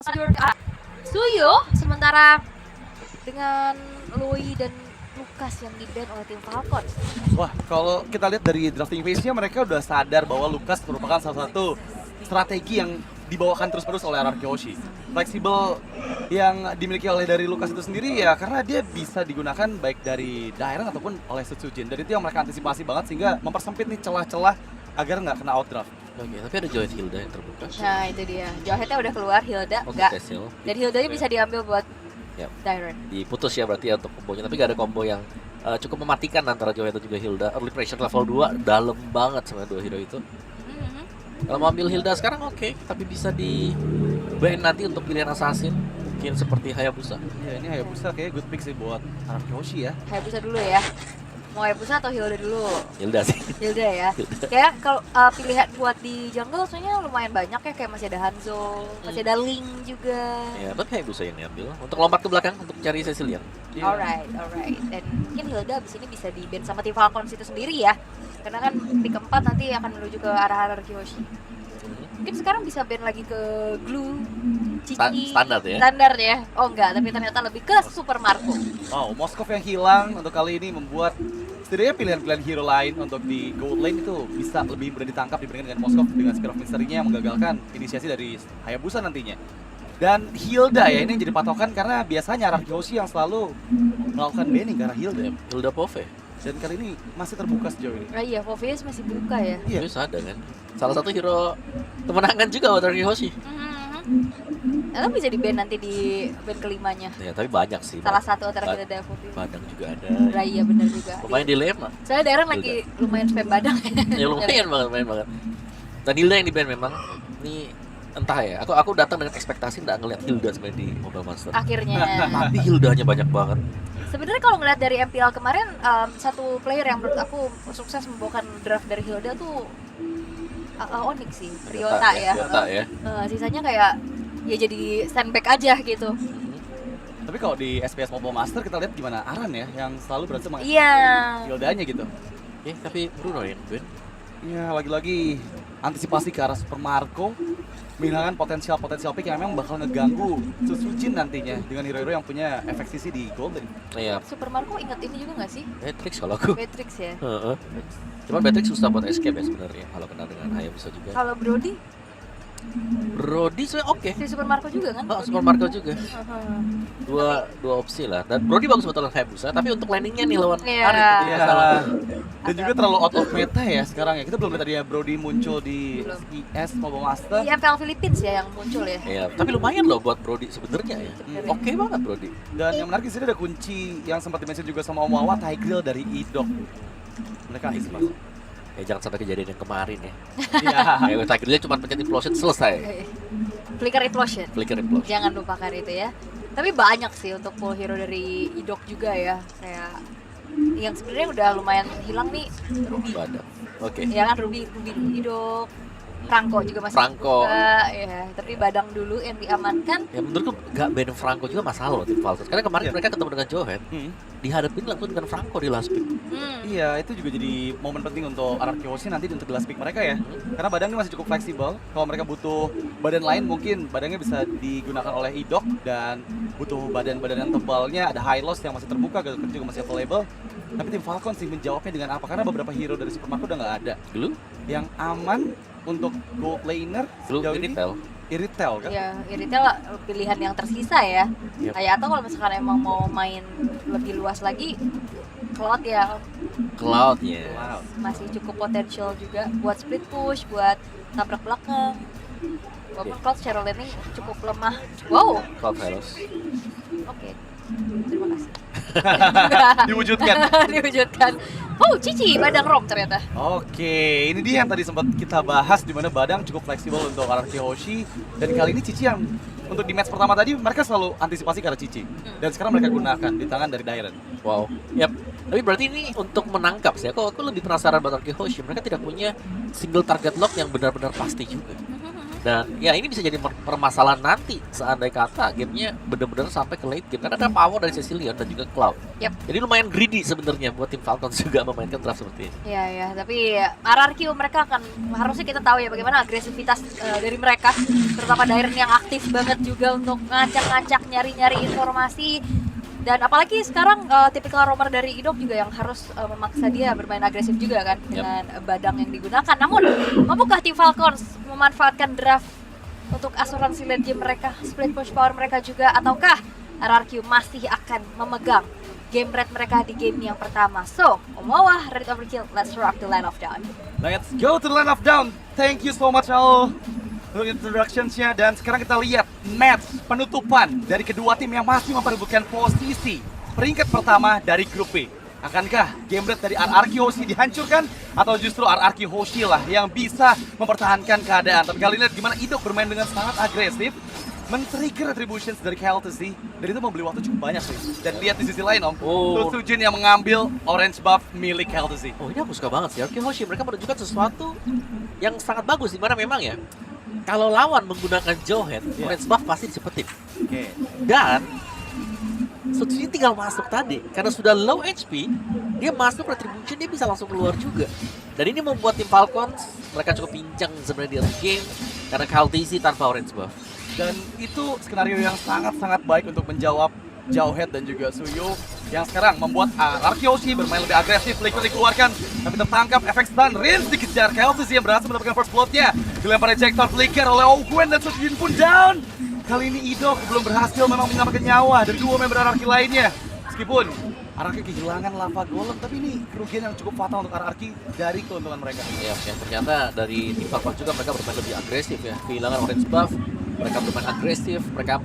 Suyo sementara dengan Loi dan Lucas yang di-ban oleh tim Falcon. Wah, kalau kita lihat dari drafting phase-nya mereka udah sadar bahwa Lucas merupakan salah satu strategi yang dibawakan terus-menerus oleh RRQ Hoshi. Fleksibel yang dimiliki oleh dari Lucas itu sendiri ya karena dia bisa digunakan baik dari Dairon ataupun oleh Sutsujin. Dan itu yang mereka antisipasi banget sehingga mempersempit nih celah-celah agar nggak kena outdraft. Oke, tapi ada Joy Hilda yang terbuka. Nah itu dia, Jawheadnya udah keluar, Hilda Untuk enggak. Cecil. Dan Hildanya bisa diambil buat Yap. Dairon. Diputus ya berarti ya untuk kombonya, tapi gak ada combo yang cukup mematikan antara Joy dan juga Hilda. Early pressure level 2 dalam banget sama dua hero itu. Kalau mau ambil Hilda sekarang oke, tapi bisa di ban nanti untuk pilihan assassin. Mungkin seperti Hayabusa. Ya ini Hayabusa kayak good pick sih buat RRQ Hoshi ya. Hayabusa dulu ya. Mau Hayabusa atau Hilda dulu? Hilda sih. Hilda ya. Kayak kalau pilihan buat di jungle soalnya lumayan banyak ya, kayak masih ada Hanzo, masih ada Ling juga. Ya, tapi Hayabusa yang diambil untuk lompat ke belakang untuk cari Cecilian. Iya. Alright. Dan mungkin Hilda abis ini bisa di-ban sama tim Falcon itu sendiri ya. Karena kan pick keempat nanti akan menuju ke arah Kyoshi. Mungkin sekarang bisa ban lagi ke Glue, Cici. Standar ya? Standar ya. Oh enggak, tapi ternyata lebih ke Super Marco. Wow, Moskov yang hilang untuk kali ini membuat setidaknya pilihan-pilihan hero lain untuk di gold lane itu bisa lebih mudah ditangkap dibandingkan dengan Moskov dengan Spear of Mystery-nya yang menggagalkan inisiasi dari Hayabusa nantinya. Dan Hilda ya ini yang jadi patokan karena biasanya RRQ Hoshi yang selalu melakukan banning karena Hilda. Hilda Pove. Dan kali ini masih terbuka sejauh ini. Ah iya, Fovius masih buka ya. Iya. Tapi ada kan. Salah satu hero kemenangan juga buat RRQ Hoshi. Atau bisa di-ban nanti di ban kelimanya. Ya, tapi banyak sih. Salah satu antara Ba- kita ada Fovius. Badang juga ada. Ah iya benar juga. Lumayan dilema. Soalnya Darren lagi lumayan spam badang. Ya lumayan banget. Dan Hilda yang di-ban memang. Ini entah ya. Aku datang dengan ekspektasi nggak ngeliat Hilda sebenarnya di Mobile Monster. Akhirnya. Tapi Hildanya banyak banget. Sebenarnya kalau ngeliat dari MPL kemarin, satu player yang menurut aku sukses membawakan draft dari Hilda tuh Onyx sih, Ryota ya. Ryota ya. Sisanya kayak ya jadi standback aja gitu. Tapi kalau di SPS Mobile Master kita lihat gimana Aran ya yang selalu berhasil Iya. Hildanya gitu. Tapi Bruno yang Ben. Ya lagi-lagi antisipasi ke arah Super Marco menghilangkan potensial pick yang memang bakal ngeganggu Sutsujin nantinya dengan hero-hero yang punya efek sisi di Golden. Iya. Super Marco inget ini juga nggak sih? Matrix kalau aku. Matrix ya. Heeh. Cuman Matrix susah buat escape ya sebenarnya kalau kena dengan Hayabusa juga. Kalau Brody, Brody sebenarnya oke. si Super Marco juga kan? Oh, Super Marco juga. Dua opsi lah. Dan Brody bagus buat lawan Hayabusa, tapi untuk landingnya nih lawan Iya. Arin itu Iya. masalah. Dan juga terlalu out of meta ya sekarang ya. Kita belum lihat tadi ya Brody muncul di Belum. ES Mobile Master. Di MPL Philippines ya yang muncul ya. Iya, tapi lumayan loh buat Brody sebenarnya ya. Sebenarnya. Oke banget Brody. Dan yang menarik di sini ada kunci yang sempat dimention juga sama Om Wawa, Tigreal dari Idok. Mereka ismas. Jangan sampai kejadian yang kemarin ya. Iya. Tigrealnya cuma pencet implosion selesai. Flicker Implosion. Flicker implosion. Jangan lupakan itu ya. Tapi banyak sih untuk full hero dari Idok juga ya. Kayak yang sebenarnya udah lumayan hilang nih Ruby. Badang. Oke. Ya kan Ruby Idok. Franco juga masih Franco. buka, ya. Tapi Badang dulu yang diamankan. Ya menurutku gak ban Franco juga masalah loh tim Falcons. Karena kemarin Iya. mereka ketemu dengan Johan, dihadapin langsung dengan Franco di last pick. Iya, itu juga jadi momen penting untuk RRQ Hoshi nanti untuk last pick mereka ya. Karena Badang ini masih cukup fleksibel. Kalau mereka butuh badan lain mungkin badannya bisa digunakan oleh Idok dan butuh badan-badan yang tebalnya ada high loss yang masih terbuka, Galactic juga masih available. Tapi tim Falcon sih menjawabnya dengan apa? Karena beberapa hero dari Super Marco udah nggak ada. Dulu Yang aman untuk gold laner Dulu sejauh ini Iritel. Iritel kan? Ya, Iritel pilihan yang tersisa ya. Yep. Kayak atau kalau misalkan emang mau main lebih luas lagi, Cloud ya Cloud ya. Wow. masih cukup potensial juga buat split push, buat tabrak belakang. Walaupun Cloud secara laning cukup lemah. Wow, Cloud Heroes. oke. Terima kasih. Diwujudkan. Diwujudkan. Oh, Cici, Badang Rom ternyata. Oke, ini dia yang tadi sempat kita bahas di mana Badang cukup fleksibel untuk RRQ Hoshi dan kali ini Cici yang untuk di match pertama tadi mereka selalu antisipasi ke arah Cici dan sekarang mereka gunakan di tangan dari Dairon. Wow. Yap. Tapi berarti ini untuk menangkap sih. Aku lebih penasaran buat RRQ Hoshi. Mereka tidak punya single target lock yang benar-benar pasti juga. Dan ya ini bisa jadi permasalahan nanti seandai kata gamenya benar-benar sampai ke late game. Karena ada power dari sisi Leon dan juga Cloud. Yep. Jadi lumayan greedy sebenarnya buat tim Falcons juga memainkan draft seperti ini. Iya ya, tapi RRQ mereka akan harusnya kita tahu ya bagaimana agresivitas dari mereka, terutama Dairen yang aktif banget juga untuk ngacak-ngacak nyari-nyari informasi. Dan apalagi sekarang tipikal roamer dari Idok juga yang harus memaksa dia bermain agresif juga kan dengan badang yang digunakan. Namun, mampukah tim Falcons memanfaatkan draft untuk asuransi late game mereka, split push power mereka juga, ataukah RRQ masih akan memegang game rate mereka di game yang pertama? So, Omawa, Red Overkill, let's rock the line of down. Let's go to the line of down. Thank you so much all untuk introductions-nya, dan sekarang kita lihat match penutupan dari kedua tim yang masih memperebutkan posisi peringkat pertama dari grup B. Akankah game rate dari RRQ Hoshi dihancurkan atau justru RRQ Hoshi lah yang bisa mempertahankan keadaan? Tapi kali ini lihat gimana Idok bermain dengan sangat agresif, men-trigger retributions dari KLTC, dan itu membeli waktu cukup banyak sih. Dan lihat di sisi lain Om, Sujin yang mengambil orange buff milik KLTC. Oh ini aku suka banget sih, RRQ Hoshi mereka menunjukkan sesuatu yang sangat bagus, dimana memang ya kalau lawan menggunakan Jawhead, orange buff pasti dicepetin. Dan Sujin tinggal masuk tadi, karena sudah low HP, dia masuk retribution, dia bisa langsung keluar juga. Dan ini membuat tim Falcons, mereka cukup pincang sebenarnya di early game, karena KLTC tanpa orange buff. Dan itu skenario yang sangat-sangat baik untuk menjawab Jawhead dan juga Suyo yang sekarang membuat RRQ Hoshi bermain lebih agresif. Flicker dikeluarkan tapi tertangkap, efek stun. Rinse dikejar, KLTC yang berhasil mendapatkan first blood-nya. Dilempar ejector Flicker oleh Ogwen dan Sujin pun down. Kali ini Idok belum berhasil memang menyelamatkan nyawa dari dua member RRQ lainnya. Meskipun RRQ kehilangan lava golem, tapi ini kerugian yang cukup fatal untuk RRQ dari keuntungan mereka. Ya, yang ternyata dari tim Falcons juga mereka bermain lebih agresif ya. Kehilangan orange buff, mereka bermain agresif, mereka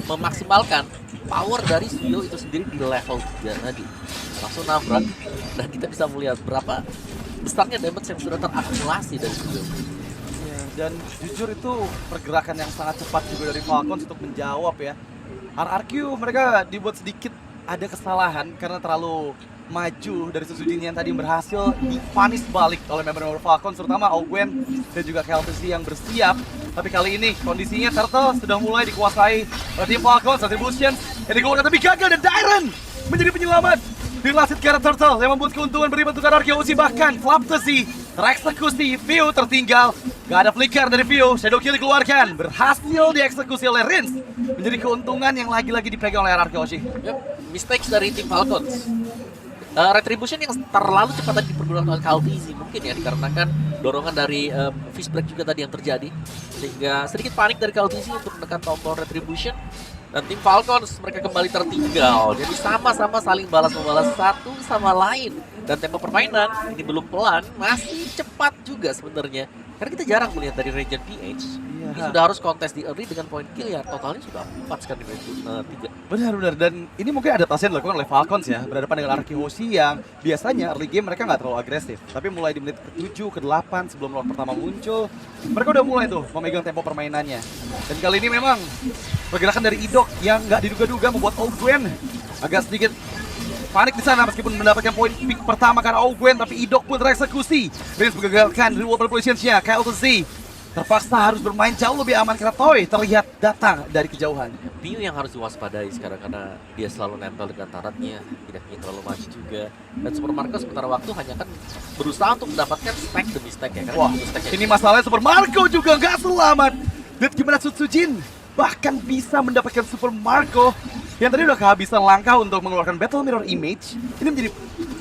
memaksimalkan power dari Suyo itu sendiri di level 3 tadi. Langsung nabrak, dan kita bisa melihat berapa besarnya damage yang sudah terakumulasi dari Suyo. Dan jujur itu pergerakan yang sangat cepat juga dari Falcons untuk menjawab ya. RRQ mereka dibuat sedikit ada kesalahan karena terlalu maju dari Sujin yang tadi berhasil dipanis balik oleh member-member Falcons, terutama Ogwen dan juga KLTC yang bersiap. Tapi kali ini kondisinya Turtle sudah mulai dikuasai oleh tim Falcons. Retribution yang dikeluarkan tapi gagal, dan Dairen menjadi penyelamat di lasit Garret Turtle yang membuat keuntungan beriman untuk RRQ Hoshi. Bahkan Flaptesi tereksekusi, View tertinggal, gak ada flicker dari View. Shadow Kill dikeluarkan, berhasil dieksekusi oleh Rinse, menjadi keuntungan yang lagi-lagi dipegang oleh RRQ Hoshi. Yep, mistakes dari tim Falcons. Retribution yang terlalu cepat tadi dipergunakan oleh KLTC mungkin ya, dikarenakan dorongan dari Fishbreak juga tadi yang terjadi, sehingga sedikit panik dari KLTC untuk menekan tombol Retribution. Dan tim Falcons mereka kembali tertinggal, jadi sama-sama saling balas-membalas satu sama lain. Dan tempo permainan ini belum pelan, masih cepat juga sebenarnya. Karena kita jarang melihat dari Regen PH, ini sudah harus kontes di early dengan point kill ya, totalnya sudah 4 sekarang di range 3. Benar-benar, dan ini mungkin adaptasi yang dilakukan oleh Falcons ya, berhadapan dengan RRQ Hoshi yang biasanya early game mereka nggak terlalu agresif. Tapi mulai di menit ke-7, ke-8 sebelum lawan pertama muncul, mereka udah mulai tuh memegang tempo permainannya. Dan kali ini memang pergerakan dari Idok yang nggak diduga-duga membuat Ogwen agak sedikit panik di sana meskipun mendapatkan poin pick pertama karena Ogwen, tapi Idok pun tereksekusi. Rinse mengagalkan reward manipulations-nya. KLTC terpaksa harus bermain jauh lebih aman karena Toy terlihat datang dari kejauhan. View yang harus diwaspadai sekarang karena dia selalu nempel dengan taratnya, tidak ingin terlalu maju juga. Dan Super Marco sementara waktu hanya kan berusaha untuk mendapatkan stack demi stack ya. Wah, ini masalahnya Super Marco juga nggak selamat. Lihat gimana Sujin bahkan bisa mendapatkan Super Marco yang tadi udah kehabisan langkah untuk mengeluarkan Battle Mirror Image. Ini menjadi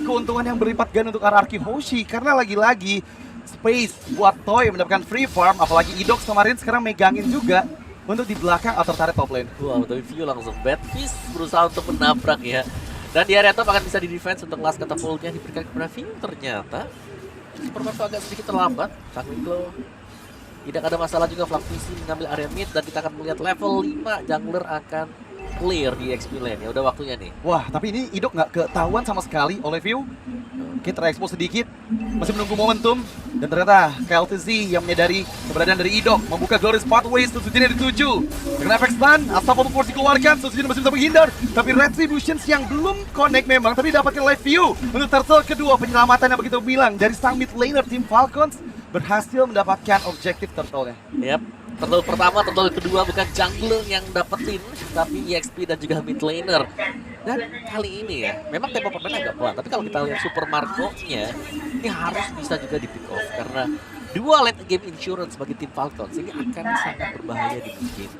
keuntungan yang berlipat ganda untuk RRQ Hoshi karena lagi-lagi space buat Toy mendapatkan free farm, apalagi Idok sama Rin sekarang megangin juga untuk di belakang atau tarik top lane. Wow, tapi View langsung bad fist berusaha untuk menabrak ya. Dan di area top akan bisa di defense untuk last catapult-nya diberikan kepada View. Ternyata Super Marco agak sedikit terlambat. Takliklo tidak ada masalah juga, Flaptisi mengambil area mid dan kita akan melihat level 5 jungler akan clear di XP lane. Ya udah waktunya nih. Wah, tapi ini Idok nggak ketahuan sama sekali oleh View. Kita terekspos sedikit, masih menunggu momentum, dan ternyata KLTC yang menyadari keberadaan dari Idok membuka Glorious Pathways. Sujin yang dituju dengan efek stun, Unstoppable Force dikeluarkan. Sujin masih bisa menghindar, tapi Retributions yang belum connect memang, tapi dapatkan live view untuk turtle kedua. Penyelamatan yang begitu bilang dari sang mid laner tim Falcons berhasil mendapatkan objektif turtle-nya. Yap, turtle pertama, turtle kedua bukan jungler yang dapetin, tapi EXP dan juga mid laner. Dan kali ini ya, memang tempo permainan agak pelan, tapi kalau kita lihat Super Marco-nya, ini harus bisa juga di pick off, karena dua late game insurance bagi tim Falcons ini akan sangat berbahaya di mid game.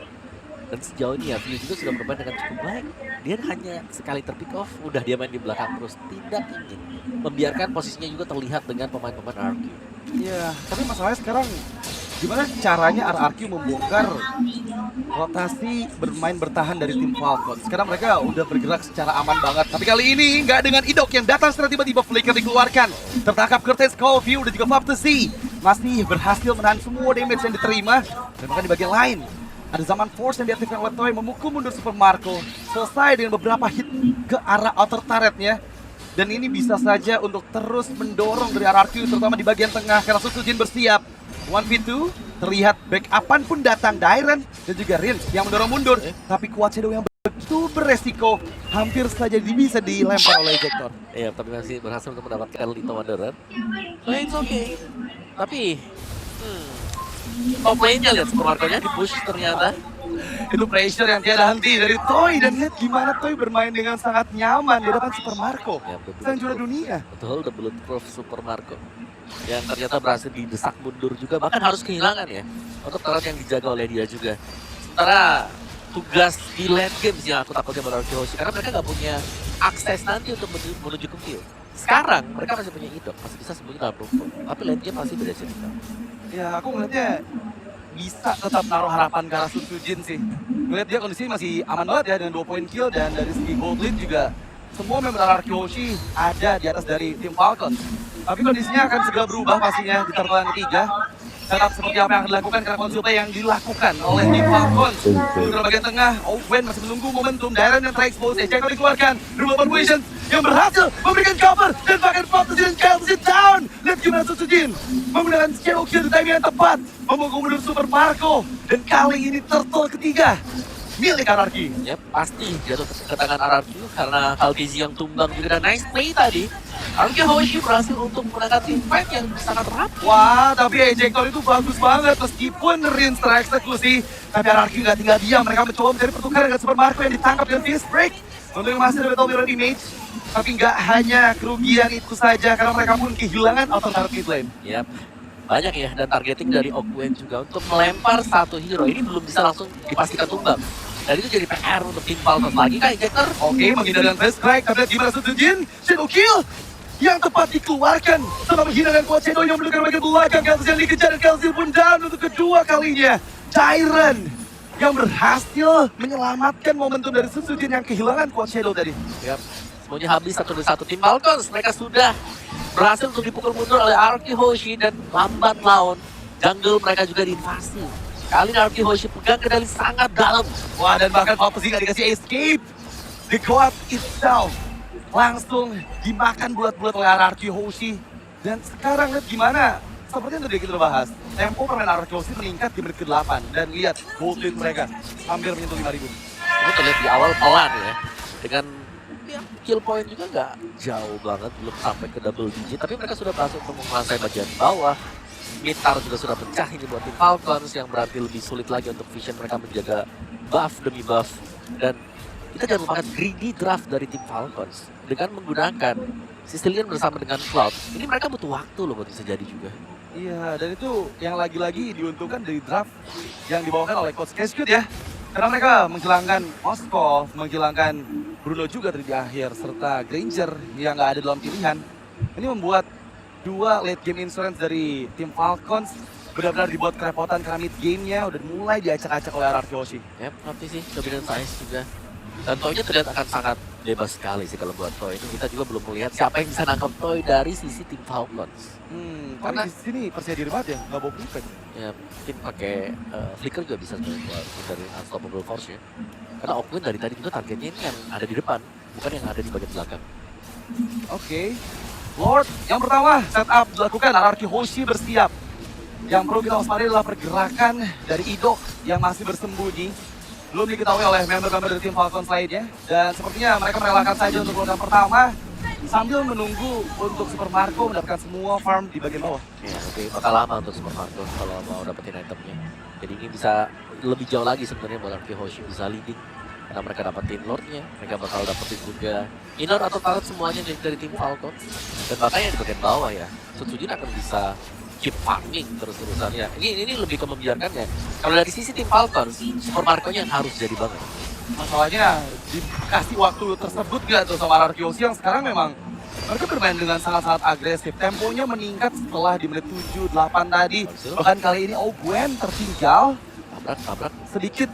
Dan sejauh ini ya, View juga sudah bermain dengan cukup baik. Dia hanya sekali terpick off, udah dia main di belakang terus, tidak ingin membiarkan posisinya juga terlihat dengan pemain-pemain RRQ. Iya, tapi masalahnya sekarang gimana caranya RRQ membongkar rotasi bermain bertahan dari tim Falcons. Sekarang mereka udah bergerak secara aman banget. Tapi kali ini nggak dengan Idok yang datang secara tiba-tiba flicker dikeluarkan. Tertangkap Curtis, Call View dan juga Faptesi. Masih berhasil menahan semua damage yang diterima. Dan bahkan di bagian lain, ada Zaman Force yang diaktifkan oleh Toy memukul mundur Super Marco. Selesai dengan beberapa hit ke arah outer turretnya. Dan ini bisa saja untuk terus mendorong dari RRQ terutama di bagian tengah karena Susujin bersiap. 1v2 terlihat backupan pun datang Dairen dan juga Rin yang mendorong mundur. Tapi Quad Shadow yang begitu beresiko hampir saja bisa dilempar oleh Ejector. Iya, tapi masih berhasil untuk mendapatkan Lito Wanderer. So it's okay. Tapi, top lane-nya lihat Super Marco-nya di-push ternyata. Itu pressure yang tiada henti dari Toy dan lihat gimana Toy bermain dengan sangat nyaman di depan Super Marco. Ya, Sang juara dunia. Betul, the bulletproof Super Marco. Yang ternyata berhasil didesak mundur juga, bahkan harus kehilangan ya. Untuk turret yang dijaga oleh dia juga. Sementara tugas di late game sih yang aku takutnya menaruh Hoshi, karena mereka nggak punya akses nanti untuk menuju ke field. Sekarang mereka masih punya Idok, masih bisa sembunyi dalam rumput. Tapi late game pasti beda cerita. Ya aku ngeliatnya bisa tetap naruh harapan ke arah Susujin sih. Ngeliat dia kondisi masih aman banget ya dengan 2 point kill dan dari segi gold lead juga semua member RRQ Hoshi ada di atas dari tim Falcons. Tapi kondisinya akan segera berubah pastinya di turtle yang ketiga. Setup seperti apa yang akan dilakukan karena konsulta yang dilakukan oleh tim Falcons. Di bagian tengah, Owen masih menunggu momentum. Dairen yang terekspos, Ejector dikeluarkan. Rumah Vision yang berhasil memberikan cover dan bahkan Faptesi dan Kelsey down. Lihat gimana Susujin menggunakan shadow kill di timing yang tepat, memukul mundur Super Marco. Dan kali ini turtle ketiga milik RRQ. Ya pasti jatuh ke tangan RRQ karena Kaltizi yang tumbang juga dan nice play tadi. RRQ Hoshi berhasil untuk menangkan tim fight yang sangat rapuh. Wah, tapi Ejector itu bagus banget meskipun Rin tereksekusi. Tapi RRQ nggak tinggal diam, mereka mencoba mencari pertukaran dengan Super Marco yang ditangkap dengan fist break. Untuk yang masih ada Battle Mirror Image. Tapi nggak hanya kerugian itu saja karena mereka pun kehilangan alternatif mid lane. Yap. Banyak ya, dan targeting dari Ogwen juga untuk melempar satu hero. Ini belum bisa langsung dipastikan tumbang. Dan itu jadi PR untuk tim Falcons lagi kan Ejector. Oke, menghindari fast strike, tapi lihat gimana Susujin. Shadow kill yang tepat dikeluarkan setelah menghindari Quad Shadow yang menekan bagian belakang. Kelsey yang dikejar dan Kelsey pun down untuk kedua kalinya. Dairen yang berhasil menyelamatkan momentum dari Susujin yang kehilangan Quad Shadow tadi. Yap. Semuanya habis satu dari satu tim Falcons. Mereka sudah berhasil untuk dipukul mundur oleh RRQ Hoshi dan lambat laun. Jungle mereka juga diinvasi. Kali ini RRQ Hoshi pegang kendali sangat dalam. Wah, dan bahkan Faptesi nggak dikasih escape. The God itself langsung dimakan bulat-bulat oleh RRQ Hoshi. Dan sekarang lihat gimana, seperti yang tadi kita bahas, tempo permainan RRQ Hoshi meningkat di menit ke-8. Dan lihat, gold lead mereka hampir menyentuh 5.000. Ini terlihat di awal pelan ya. Dengan ya, kill point juga nggak jauh banget, belum sampai ke double digit. Tapi mereka sudah berhasil untuk menguasai bagian bawah. Mitar juga sudah pecah ini buat tim Falcons yang berarti lebih sulit lagi untuk Vision mereka menjaga buff demi buff. Dan kita jangan lupakan greedy draft dari tim Falcons dengan menggunakan Sicilian bersama dengan Cloud. Ini mereka butuh waktu loh buat bisa jadi juga. Iya, dan itu yang lagi-lagi diuntungkan dari draft yang dibawakan oleh Coach Cascade ya. Karena mereka menghilangkan Moskov, menghilangkan Bruno juga dari di akhir, serta Granger yang nggak ada dalam pilihan. Ini membuat dua late game insurance dari tim Falcons benar-benar dibuat kerepotan karena mid game-nya udah mulai diacak-acak oleh RRQ Hoshi. Ya, nanti sih dominant size juga. Dan Toy-nya terlihat akan sangat bebas sekali sih kalau buat Toy. Ini kita juga belum melihat siapa yang bisa nangkap Toy dari sisi tim Falcons. Karena di sini percaya diri banget ya, nggak bawa prefect. Ya, mungkin pakai flicker juga bisa sebenarnya buat dari Unstoppable Force ya. Karena Ogwen dari tadi juga targetnya ini yang ada di depan, bukan yang ada di bagian belakang. Oke. Lord, yang pertama setup dilakukan, RRQ Hoshi bersiap. Yang perlu kita waspadai adalah pergerakan dari Idok yang masih bersembunyi. Belum diketahui oleh member-member dari tim Falcons lainnya. Dan sepertinya mereka merelakan saja untuk logam pertama. sambil menunggu untuk Super Marco mendapatkan semua farm di bagian bawah. Ya, tapi bakal lama untuk Super Marco kalau mau dapetin itemnya. Jadi ini bisa lebih jauh lagi sebenarnya buat Arki Hoshi bisa leading. Karena mereka dapetin Lordnya, mereka bakal dapetin juga Inor atau Turret semuanya dari tim Falcon. Dan bahkan yang di bagian bawah ya, Sutsujin akan bisa keep farming terus-terusan ya. Ini lebih ke membiarkannya. Kalau dari sisi tim Falcon, Super Marco-nya harus jadi banget. Masalahnya dikasih waktu tersebut gak tuh sama Arkeoshi yang sekarang memang mereka bermain dengan sangat-sangat agresif. Temponya meningkat setelah di menit 7, 8 tadi. Bahkan kali ini Gwen tertinggal Tabrak. sedikit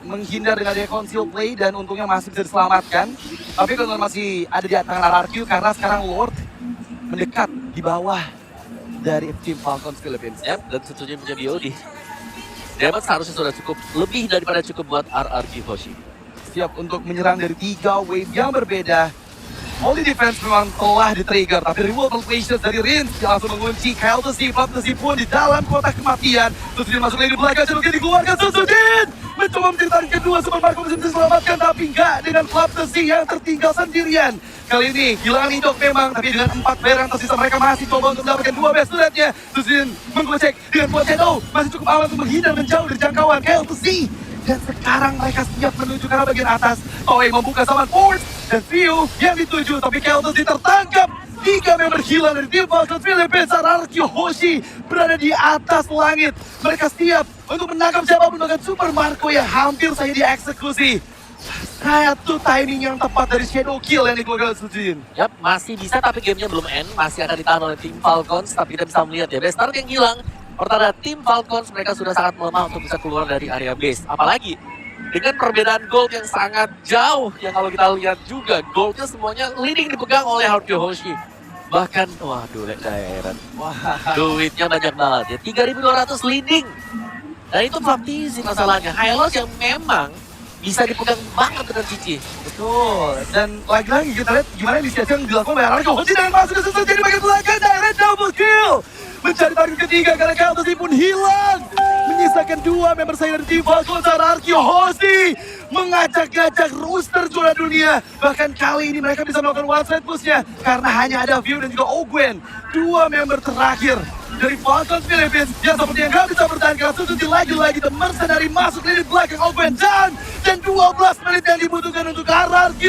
menghindar dengan dia conceal play dan untungnya masih bisa diselamatkan. Tapi kalau masih ada di tangan RRQ karena sekarang Lord mendekat di bawah dari tim Falcons Philippines. Yap, dan Sutsujin punya BOD. Damage seharusnya sudah cukup, lebih daripada cukup buat RRQ Hoshi. Siap untuk menyerang dari 3 wave yang berbeda. Holy Defense memang telah di-trigger, tapi Reward Patience dari Rins yang langsung mengunci Kyle Tesi pun di dalam kotak kematian. Sutsujin masuk lagi di belakang, Shadowkin dikeluarkan, Sutsujin mencoba menceritakan kedua, Super Marco bisa diselamatkan, tapi enggak dengan Club Tesi yang tertinggal sendirian. Kali ini kehilangan Indok memang, tapi dengan 4 player yang tersisa mereka masih coba untuk mendapatkan 2 best studentnya. Sutsujin menggocek dengan buat Shadow, masih cukup aman untuk menghindar menjauh dari jangkauan Kyle Tesi. Dan sekarang mereka siap menuju ke arah bagian atas. Toei membuka saman force dan View yang dituju, tapi Keltos tertangkap. 3 member hilang dari tim Falcons Philippines. RRQ Hoshi berada di atas langit. Mereka siap untuk menangkap siapapun, bahkan Super Marco yang hampir saja dieksekusi. Satu timing yang tepat dari Shadow Kill yang dikeluarkan Sutsujin. Yap, masih bisa tapi gamenya belum end. Masih akan ditahan oleh tim Falcons, tapi kita bisa melihat ya, best start yang hilang. Pertanda tim Falcons mereka sudah sangat melemah untuk bisa keluar dari area base. Apalagi dengan perbedaan gold yang sangat jauh, yang kalau kita lihat juga goldnya semuanya leading dipegang oleh RRQ Hoshi. Bahkan, waduh, daerah. Wah, Duitnya banyak banget ya, 3.200 leading. Dan itu Baptizi masalahnya. Hylos yang memang bisa dipegang banget dengan Cici. betul. Dan lagi-lagi kita lihat gimana inisiasi yang dilakukan oleh RRQ Hoshi dan masuk ke Sutsujin di bagian belakang. Direct double kill. Mencari target ketiga karena Keltos pun hilang. Menyisakan 2 member saya dari tim Falcons. RRQ Hoshi mengajak-ngajak roster juara dunia. Bahkan kali ini mereka bisa melakukan one side push-nya karena hanya ada View dan juga Gwen. 2 member terakhir dari Falcons Philippines yang seperti yang gak bisa bertahan karena Sutsujin lagi-lagi the mercenary masuk lini belakang Gwen dan 12 menit yang dibutuhkan untuk RRQ.